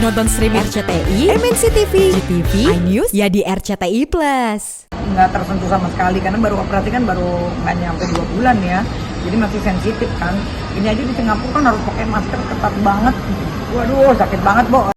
nonton streaming RCTI, MNC TV, GTV, iNews, ya di RCTI Plus. Nggak tersentuh sama sekali karena baru operasi kan baru nggak nyampe 2 bulan ya, jadi masih sensitif kan. Ini aja di Singapura kan harus pakai masker ketat banget. Waduh, sakit banget, Bo.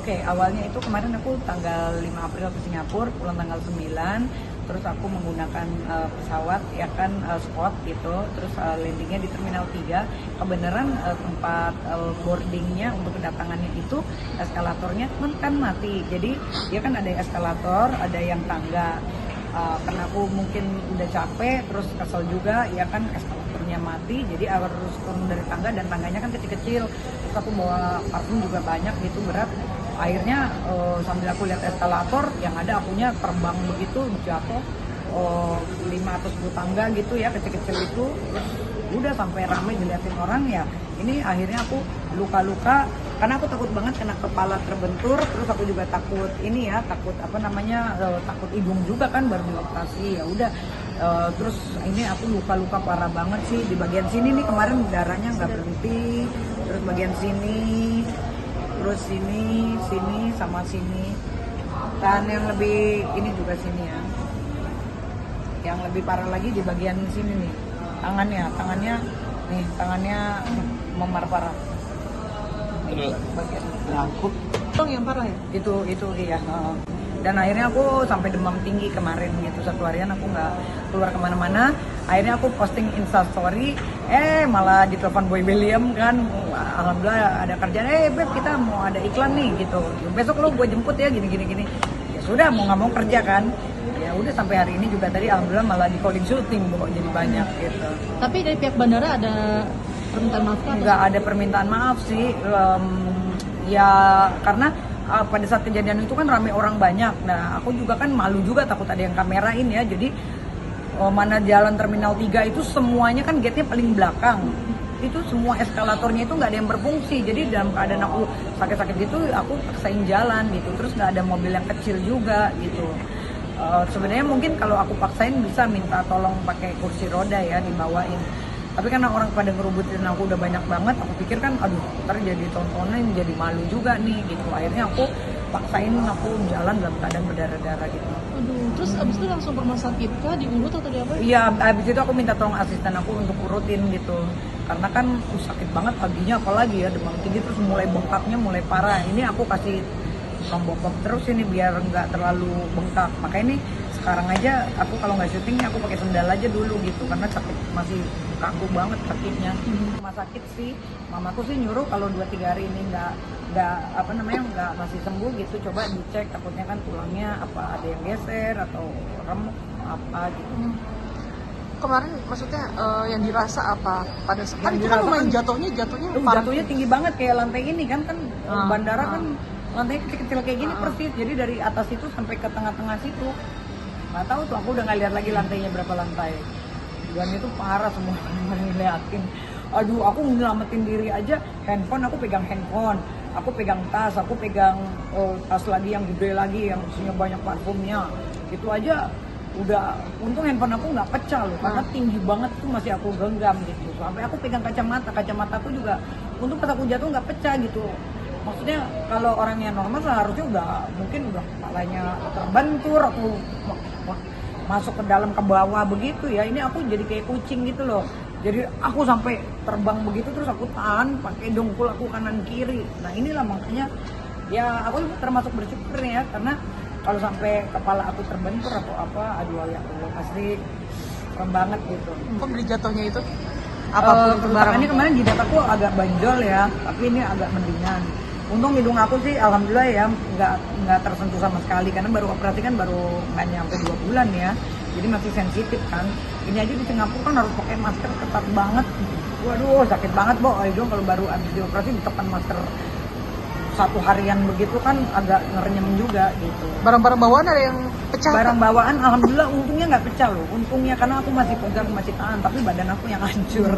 Oke, awalnya itu kemarin aku tanggal 5 April ke Singapura, pulang tanggal 9, terus aku menggunakan pesawat ya kan spot gitu, terus landingnya di Terminal 3. Kebenaran tempat boardingnya untuk kedatangannya itu eskalatornya kan mati, jadi dia kan ada eskalator, ada yang tangga. Karena aku mungkin udah capek, terus kesel juga ya kan eskalatornya mati, jadi harus turun dari tangga dan tangganya kan kecil-kecil, terus aku bawa parfum juga banyak gitu, berat. Akhirnya sambil aku lihat eskalator, yang ada akunya terbang begitu, jatuh 5 atau 10 tangga gitu ya, kecil-kecil itu. Terus udah sampai ramai dilihatin orang ya. Ini akhirnya aku luka-luka karena aku takut banget kena kepala terbentur. Terus aku juga takut ini ya, takut takut hidung juga kan baru dioperasi. Ya udah terus ini aku luka-luka parah banget sih di bagian sini nih, kemarin darahnya nggak berhenti. Terus bagian sini, terus sini sama sini, dan yang lebih ini juga sini ya, yang lebih parah lagi di bagian sini nih, tangannya memar parah. Bagian Nyangkut yang parah ya? Itu iya. Dan akhirnya aku sampai demam tinggi kemarin gitu, 1 harian aku nggak keluar kemana-mana. Akhirnya aku posting Instastory, malah ditelepon Boy William kan, alhamdulillah ada kerjaan, Beb kita mau ada iklan nih gitu, besok lo gue jemput ya gini. Ya sudah, mau nggak mau kerja kan. Ya udah sampai hari ini juga tadi alhamdulillah malah di calling syuting jadi banyak gitu. Tapi dari pihak bandara ada permintaan maaf kan? Nggak ada permintaan maaf sih, ya karena pada saat kejadian itu kan ramai orang banyak. Nah aku juga kan malu juga, takut ada yang kamerain ya, jadi mana jalan Terminal 3 itu semuanya kan gate-nya paling belakang. Itu semua eskalatornya itu nggak ada yang berfungsi. Jadi dalam keadaan aku sakit-sakit gitu, aku paksain jalan gitu. Terus nggak ada mobil yang kecil juga gitu. Sebenarnya mungkin kalau aku paksain bisa minta tolong pakai kursi roda ya, dibawain. Tapi karena orang pada ngerubutin aku udah banyak banget, aku pikir kan aduh ntar jadi tontonan, jadi malu juga nih gitu. Akhirnya aku paksain aku jalan dalam keadaan berdarah-darah gitu. Aduh, terus abis itu langsung ke rumah sakit kah, diurut atau di apa? Iya, abis itu aku minta tolong asisten aku untuk urutin gitu. Karena kan sakit banget paginya, apalagi ya demam tinggi, terus mulai bengkaknya mulai parah. Ini aku kasih rombokop terus ini biar nggak terlalu bengkak. Makanya ini sekarang aja aku kalau nggak syuting aku pakai sendal aja dulu gitu, karena sakit masih kaku banget sakitnya. Rumah sakit sih, mamaku sih nyuruh kalau 2-3 hari ini nggak masih sembuh gitu, coba dicek, takutnya kan tulangnya apa ada yang geser atau remuk apa gitu. Kemarin maksudnya yang dirasa apa pada saat kan itu kan lumayan jatuhnya tinggi banget kayak lantai ini kan bandara kan lantainya kecil-kecil kayak gini persis, jadi dari atas itu sampai ke tengah-tengah situ. Nggak tahu tuh, aku udah nggak lihat lagi lantainya berapa lantai. Dan itu parah, semua orang ngeliatin. Aduh, aku nyelamatin diri aja, aku pegang handphone, aku pegang tas, aku pegang tas lagi yang gede lagi, yang isinya banyak parfumnya. Itu aja udah, untung handphone aku nggak pecah loh, karena tinggi banget tuh masih aku genggam gitu. Sampai aku pegang kacamataku juga, untung pas aku jatuh nggak pecah gitu. Maksudnya kalau orang yang normal seharusnya mungkin udah kepalanya terbentur atau masuk ke dalam ke bawah begitu ya. Ini aku jadi kayak kucing gitu loh. Jadi aku sampai terbang begitu, terus aku tahan pakai dengkul aku kanan kiri. Nah inilah makanya ya aku termasuk bersyukur ya, karena kalau sampai kepala aku terbentur atau apa, aduh ya Allah, pasti serem banget gitu. Beli jatuhnya itu Kerusakannya kemarin jidat aku agak benjol ya, tapi ini agak mendingan. Untung hidung aku sih alhamdulillah ya nggak tersentuh sama sekali, karena baru operasi kan baru nggak nyampe 2 bulan ya, jadi masih sensitif kan. Ini aja di Singapura kan harus pakai masker ketat banget. Waduh sakit banget, Bo. Hidung kalau baru habis dioperasi ditekan masker 1 harian begitu kan agak ngerenyem juga gitu. Barang-barang bawaan ada yang pecah? Barang bawaan alhamdulillah untungnya nggak pecah loh, untungnya, karena aku masih pegang, masih tahan, tapi badan aku yang hancur.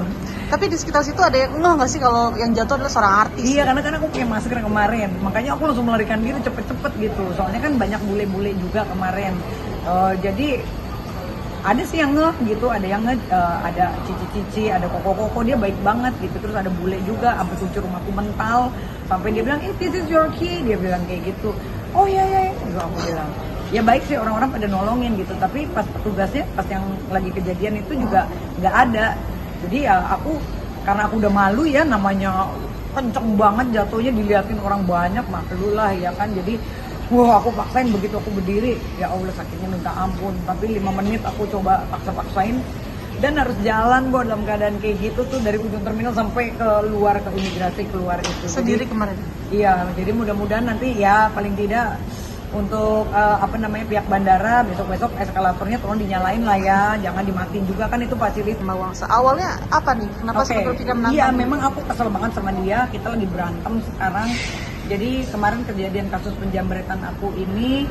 Tapi di sekitar situ ada yang nggak sih kalau yang jatuh adalah seorang artis? Iya, karena kan aku pakai masker kemarin, makanya aku langsung melarikan diri cepet-cepet gitu, soalnya kan banyak bule-bule juga kemarin. Jadi ada sih yang gitu, ada yang ada cici-cici, ada koko-koko, dia baik banget gitu. Terus ada bule juga, sampai kucur rumahku mental, sampai dia bilang, this is your key, dia bilang kayak gitu. Oh iya iya, gitu aku bilang. Ya baik sih, orang-orang pada nolongin gitu, tapi pas petugasnya, pas yang lagi kejadian itu juga nggak ada. Jadi ya karena aku udah malu ya, namanya kenceng banget jatuhnya, diliatin orang banyak, malu lah ya kan. Jadi wah, aku paksain, begitu aku berdiri, ya Allah sakitnya minta ampun. Tapi 5 menit aku coba paksa-paksain, dan harus jalan kok dalam keadaan kayak gitu tuh, dari ujung terminal sampai ke luar, ke imigrasi keluar itu. Sendiri Jadi, kemarin? iya, jadi mudah-mudahan nanti ya paling tidak untuk pihak bandara besok-besok eskalatornya tolong dinyalain lah ya, jangan dimatiin juga kan, itu fasilitas. Mbak Wangsa, awalnya apa nih? Kenapa sempat berpikir menantang? Iya, memang aku kesel banget sama dia, kita lagi berantem sekarang. Jadi kemarin kejadian kasus penjambretan aku ini,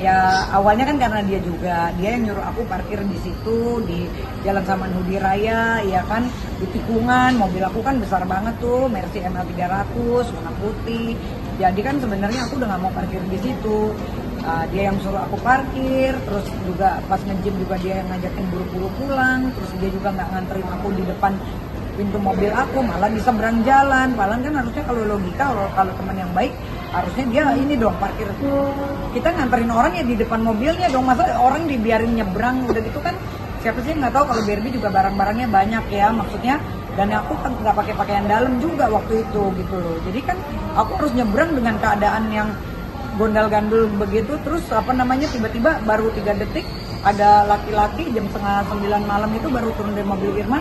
ya awalnya kan karena dia juga, dia yang nyuruh aku parkir di situ, di Jalan Samanhudi Raya, ya kan, di tikungan. Mobil aku kan besar banget tuh, Mercy ML 300, warna putih. Jadi kan sebenarnya aku udah nggak mau parkir di situ. Dia yang suruh aku parkir, terus juga pas nge-gym juga dia yang ngajakin buru-buru pulang, terus dia juga nggak nganterin aku di depan pintu mobil aku, malah di seberang jalan. Padahal kan harusnya kalau logika, kalau teman yang baik, harusnya dia ini dong parkir. Kita nganterin orang ya di depan mobilnya dong, masa orang dibiarin nyebrang udah gitu kan. Siapa sih nggak tahu kalau Barbie juga barang-barangnya banyak ya, maksudnya. Dan aku kan nggak pakai pakaian dalam juga waktu itu gitu loh. Jadi kan aku harus nyebrang dengan keadaan yang gondal-gandul begitu. Terus tiba-tiba baru 3 detik ada laki-laki jam 8:30 malam itu baru turun dari mobil Irma,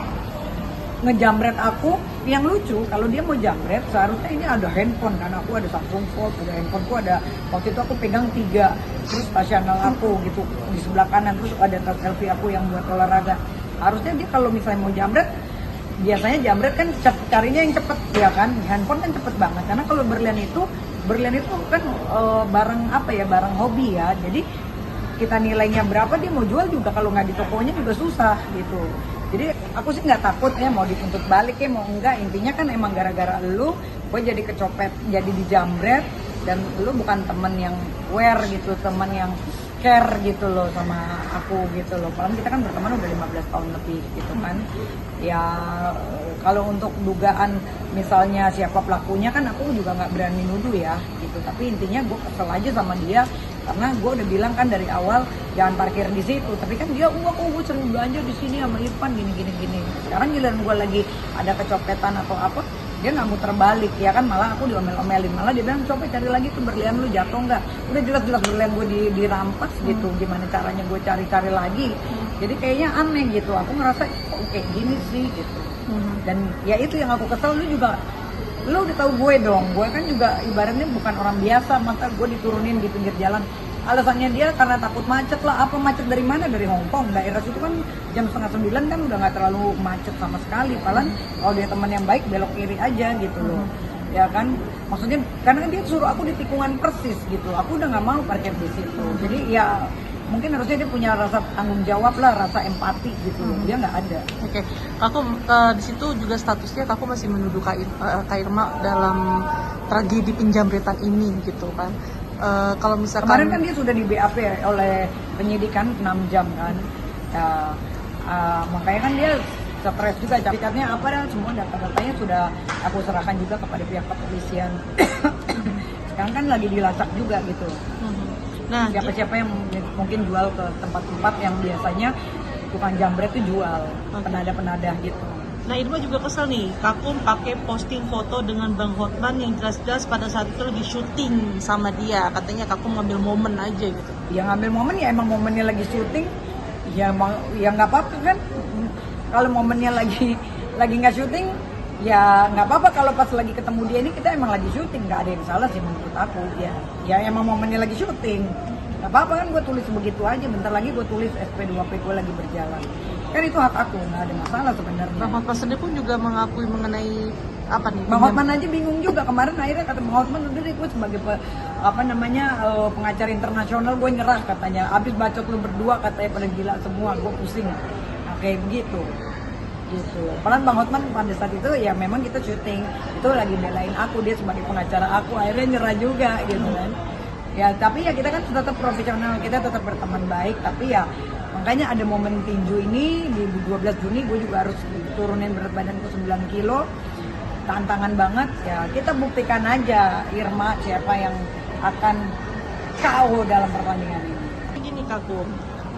ngejamret aku. Yang lucu, kalau dia mau jamret seharusnya ini ada handphone kan, aku ada Samsung Fold, ada handphoneku, ada waktu itu aku pegang 3, terus tas Chanel aku gitu di sebelah kanan, terus ada tas selfie aku yang buat olahraga. Harusnya dia kalau misalnya mau jamret, biasanya jamret kan carinya yang cepet ya kan, handphone kan cepet banget. Karena kalau berlian itu kan barang barang hobi ya, jadi kita nilainya berapa dia mau jual juga kalau nggak di tokonya juga susah gitu. Jadi aku sih nggak takut ya mau dituntut balik ya mau enggak, intinya kan emang gara-gara gue jadi kecopet, jadi dijamret, dan lu bukan temen yang wear gitu, temen yang care gitu loh sama aku gitu loh. Padahal kita kan berteman udah 15 tahun lebih gitu kan. Ya kalau untuk dugaan misalnya siapa pelakunya kan aku juga nggak berani nuduh ya gitu. Tapi intinya gue kesel aja sama dia, karena gue udah bilang kan dari awal jangan parkir di situ. Tapi kan dia gue sering belanja di sini sama Irfan gini. Sekarang giliran gue lagi ada kecopetan atau apa, dia nggak muter balik ya kan, malah aku diomel-omelin, malah dia bilang coba cari lagi tuh berlian lu jatuh nggak, udah jelas-jelas berlian gue dirampas gitu, gimana caranya gue cari-cari lagi. Jadi kayaknya aneh gitu, aku ngerasa kok kayak gini sih gitu. Dan ya itu yang aku kesel, lu udah tahu gue dong, gue kan juga ibaratnya bukan orang biasa, maka gue diturunin di pinggir jalan. Alasannya dia karena takut macet lah, apa macet dari mana? Dari Hong Kong, daerah situ kan jam 8:30 kan udah nggak terlalu macet sama sekali. Padahal kalau dia teman yang baik belok kiri aja gitu loh, ya kan? Maksudnya karena dia suruh aku di tikungan persis gitu, aku udah nggak mau parkir di situ. Jadi ya mungkin harusnya dia punya rasa tanggung jawab lah, rasa empati gitu loh, dia nggak ada. Oke, aku di situ juga statusnya aku masih menuduh Kak Irma dalam tragedi penjambretan ini gitu kan. Kalau misalkan kemarin kan dia sudah di BAP oleh penyidikan 6 jam kan, makanya kan dia stres juga. Sertifikatnya apa dan semua data-datanya sudah aku serahkan juga kepada pihak kepolisian. Sekarang kan lagi dilacak juga gitu. Nah, siapa-siapa yang mungkin jual ke tempat-tempat yang biasanya tukang jambret itu jual, penadah-penadah gitu. Nah, Irma juga kesel nih, Kakum pakai posting foto dengan Bang Hotman yang jelas-jelas pada saat itu lagi syuting sama dia. Katanya Kakum ngambil momen aja gitu. Ya ngambil momen ya emang momennya lagi syuting, ya nggak apa-apa kan. Kalau momennya lagi nggak syuting, ya nggak apa-apa. Kalau pas lagi ketemu dia ini kita emang lagi syuting, nggak ada yang salah sih menurut aku. Ya emang momennya lagi syuting, nggak apa-apa kan. Gue tulis begitu aja, bentar lagi gue tulis SP2P gue lagi berjalan. Kan itu hak aku, nggak ada masalah sebenarnya. Bang Hotman sendiri pun juga mengakui mengenai apa nih? Bang Hotman aja bingung juga kemarin, akhirnya kata Bang Hotman udah deh gue sebagai pengacara internasional gue nyerah katanya. Abis bacot lu berdua katanya pada gila semua, gue pusing. Nah, kayak begitu. Gitu. Padahal Bang Hotman pada saat itu ya memang kita syuting, itu lagi belain aku, dia sebagai pengacara aku, akhirnya nyerah juga gitu kan. Ya tapi ya kita kan tetap profesional, kita tetap berteman baik, tapi ya Makanya ada momen tinju ini di 12 Juni gue juga harus turunin berat badan ke 9 kilo. Tantangan banget ya, kita buktikan aja Irma siapa yang akan KO dalam pertandingan ini. Gini Kagum,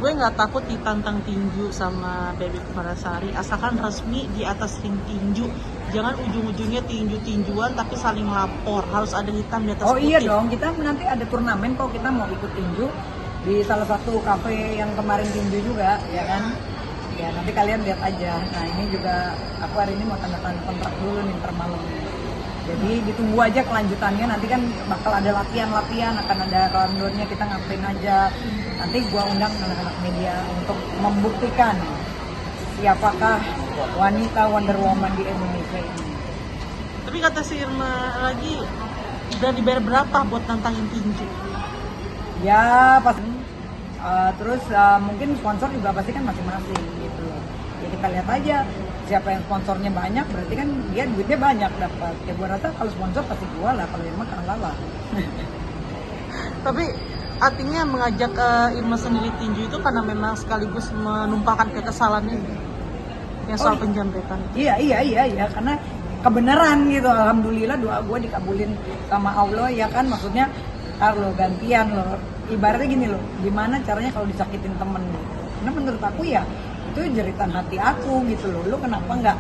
gue nggak takut ditantang tinju sama Baby Kumarasari asalkan resmi di atas ring tinju. Jangan ujung-ujungnya tinju-tinjuan tapi saling lapor, harus ada hitam di atas Oh putih. iya dong, kita nanti ada turnamen kok, kita mau ikut tinju di salah satu kafe yang kemarin tinju juga, ya kan? Ya nanti kalian lihat aja. Nah ini juga aku hari ini mau tanda tangan kontrak dulu nih termalam. Jadi ditunggu aja kelanjutannya, nanti kan bakal ada latihan-latihan, akan ada rundownnya, kita ngapain aja. Nanti gua undang anak-anak media untuk membuktikan siapakah wanita Wonder Woman di Indonesia ini. Tapi kata si Irma lagi, udah dibayar berapa buat nantangin tinju? Ya pas terus mungkin sponsor juga pasti kan masing-masing gitu loh. Ya kita lihat aja siapa yang sponsornya banyak, berarti kan dia duitnya banyak dapat. Ya gua rasa kalau sponsor pasti gua lah, kalau Irma kalah lah. Tapi artinya mengajak Irma sendiri tinju itu karena memang sekaligus menumpahkan kekesalannya yang soal penjamretan. Iya, karena kebenaran gitu. Alhamdulillah doa gua dikabulin sama Allah ya kan, maksudnya lo gantian lo. Ibaratnya gini loh, gimana caranya kalau disakitin temen gitu. Karena menurut aku ya itu jeritan hati aku gitu loh. Lu kenapa nggak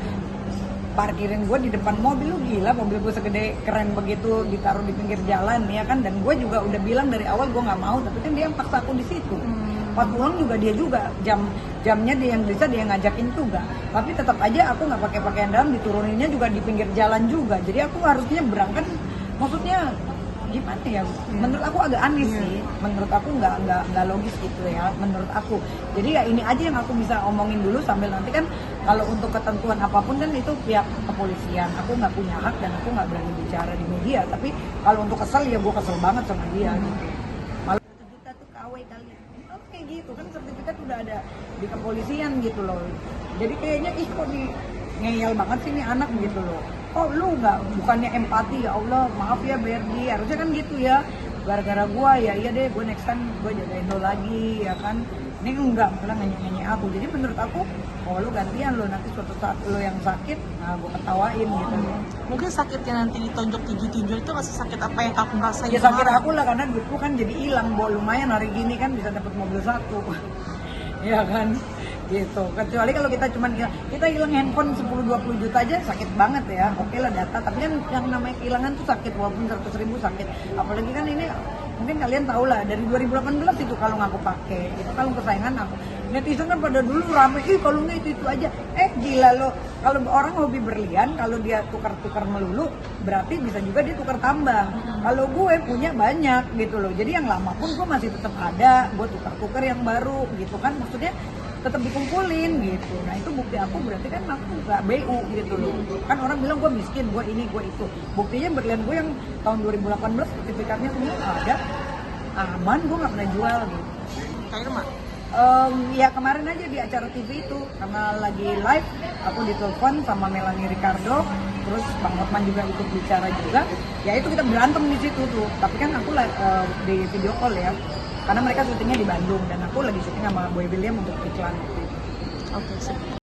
parkirin gue di depan mobil? Lu gila, mobil gue segede keren begitu ditaruh di pinggir jalan ya kan. Dan gue juga udah bilang dari awal gue nggak mau, tapi kan dia yang paksa aku di situ. Pas pulang juga dia juga jamnya dia yang bisa, dia yang ngajakin juga. Tapi tetap aja aku nggak pakai pakaian dalam, dituruninnya juga di pinggir jalan juga. Jadi aku harusnya berangkat, maksudnya gimana ya, menurut aku agak aneh sih, menurut aku nggak logis gitu ya, menurut aku. Jadi ya ini aja yang aku bisa omongin dulu, sambil nanti kan kalau untuk ketentuan apapun kan itu pihak kepolisian, aku nggak punya hak dan aku nggak berani bicara di media. Tapi kalau untuk kesel ya gue kesel banget sama dia gitu. Malah 1 juta tuh KW kali, oke gitu kan, sertifikat udah ada di kepolisian gitu loh. Jadi kayaknya kok ngeyel banget sih ini anak gitu loh. Oh lu nggak, bukannya empati, ya Allah maaf ya Berdi, harusnya kan gitu ya, gara-gara gua ya iya deh, gua next time gua jagain lo lagi ya kan. Ini enggak, malah nyanyi aku. Jadi menurut aku kalau lu gantian lo, nanti suatu saat lo yang sakit, nah gua ketawain gitu. Mungkin sakitnya nanti ditonjok tinju-tinju itu masih sakit apa yang kamu rasain? Ya sakit aku lah, karena duitku kan jadi hilang. Lumayan hari gini kan bisa dapat mobil 1 ya kan gitu. Kecuali kalau kita hilang handphone 10-20 juta aja sakit banget ya, oke lah data, tapi kan yang namanya kehilangan tuh sakit, walaupun 100.000 sakit. Apalagi kan ini mungkin kalian tahu lah, dari 2018 itu kalung aku pakai, itu kalung kesayangan aku. Netizen kan pada dulu rame, kalungnya itu aja. Gila lo, kalau orang hobi berlian, kalau dia tukar-tukar melulu, berarti bisa juga dia tukar tambang. Kalau gue punya banyak gitu loh, jadi yang lama pun gue masih tetap ada, gue tukar-tukar yang baru gitu kan, maksudnya tetap dikumpulin gitu. Nah itu bukti aku, berarti kan aku nggak BU gitu loh. Kan orang bilang gue miskin, gue ini, gue itu. Buktinya berlian gue yang tahun 2018 sertifikatnya semua ada, aman, gue nggak pernah jual gitu. Kak Irma? Ya kemarin aja di acara TV itu, karena lagi live, aku ditelepon sama Melanie Ricardo, terus Bang Hotman juga ikut bicara juga. Ya itu kita berantem di situ tuh. Tapi kan aku di video call ya. Karena mereka syutingnya di Bandung dan aku lagi syuting sama Boy William untuk iklan. Oke, sip.